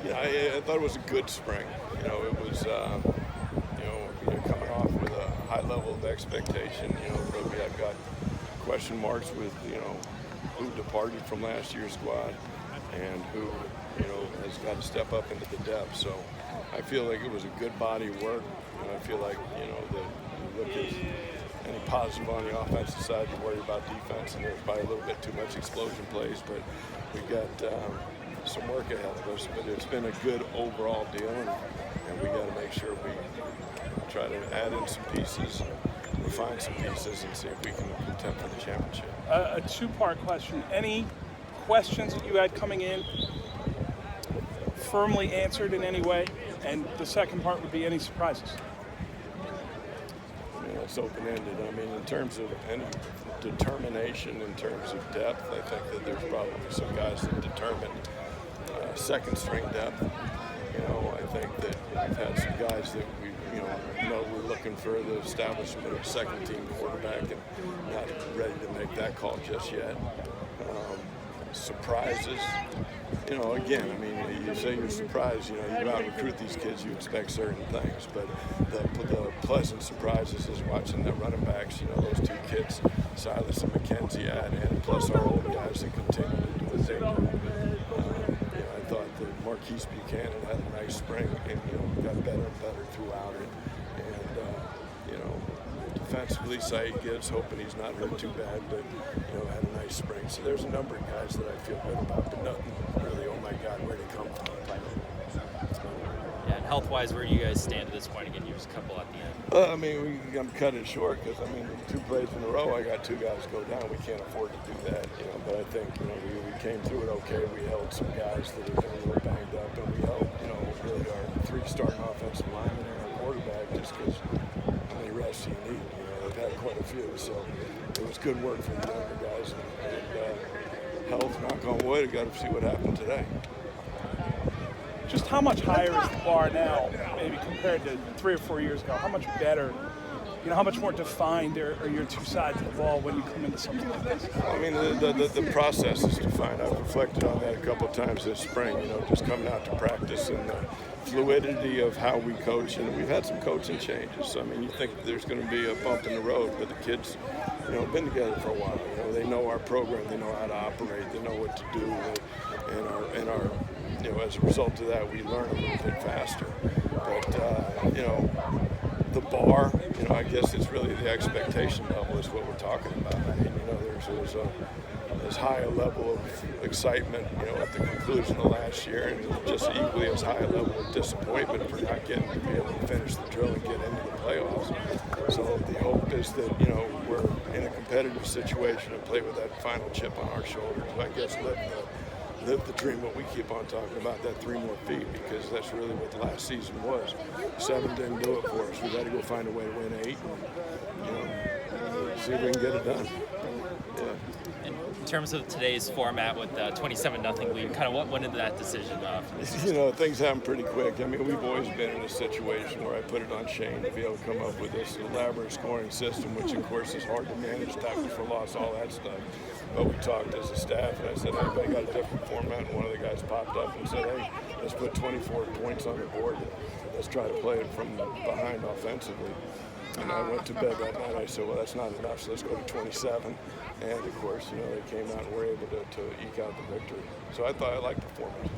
Yeah, I thought it was a good spring. It was, coming off with a high level of expectation. But we have got question marks with, who departed from last year's squad and who, has got to step up into the depth. So I feel like it was a good body of work. And I feel like, that you look at any positive on the offensive side, you worry about defense, and there's probably a little bit too much explosion plays, but we got some work ahead of us. But it's been a good overall deal, and we got to make sure we try to add in some pieces, refine some pieces, and see if we can contend for the championship. A two-part question. Any questions that you had coming in firmly answered in any way? And the second part would be any surprises? It's open-ended. In terms of any determination, in terms of depth, I think that there's probably some guys that determine second-string depth. I think that we've had some guys that we're looking for the establishment of a second-team quarterback and not ready to make that call just yet. Surprises. Again, you say you're surprised, you go out and recruit these kids, you expect certain things, but the pleasant surprises is watching the running backs, those two kids, Silas and McKenzie and plus our old guys that continue to do what they do. I thought that Marquise Buchanan had a nice spring and, got better and better throughout it. And, defensively, Saeed Gibbs, hoping he's not hurt too bad, but, had a nice spring. So there's a number of guys that I feel good about, but nothing really, oh my God, where'd they come from? Yeah, and health-wise, where do you guys stand at this point? Again, you just a couple at the end. I'm cutting it short because, 2 plays in a row, I got 2 guys go down. We can't afford to do that, but I think, we came through it okay. We held some guys that are a little banged up, and we held, really our 3 starting offensive linemen and our quarterback just because how many rests do you need? They've had quite a few, so it was good work for the younger guys. And health, knock on wood, I got to see what happened today. Just how much higher is the bar now, maybe compared to 3 or 4 years ago? How much better, how much more defined are your two sides of the ball when you come into something like this? The process is defined. I've reflected on that a couple of times this spring, just coming out to practice and the fluidity of how we coach. And we've had some coaching changes. You think there's going to be a bump in the road, but the kids, have been together for a while. They know our program, they know how to operate, they know what to do, and our as a result of that, we learn a little bit faster. But, the bar, I guess it's really the expectation level is what we're talking about. There's as high a level of excitement, at the conclusion of last year, and just equally as high a level of disappointment for not getting to be able to finish the drill and get into the playoffs. So the hope is that, we're in a competitive situation and play with that final chip on our shoulders. I guess live the dream, what we keep on talking about, that 3 more feet, because that's really what the last season was. 7 didn't do it for us. We got to go find a way to win 8 and, see if we can get it done. Yeah. In terms of today's format with the 27-0 lead, kind of what went into that decision? Things happen pretty quick. We've always been in a situation where I put it on Shane to be able to come up with this elaborate scoring system, which of course is hard to manage, tackle for loss, all that stuff. But we talked as a staff, and I said, hey, they got a different format, and one of the guys popped up and said, hey, let's put 24 points on the board. Let's try to play it from behind offensively. And I went to bed that night. I said, well, that's not enough, so let's go to 27. And, of course, they came out and were able to eke out the victory. So I thought I liked the format.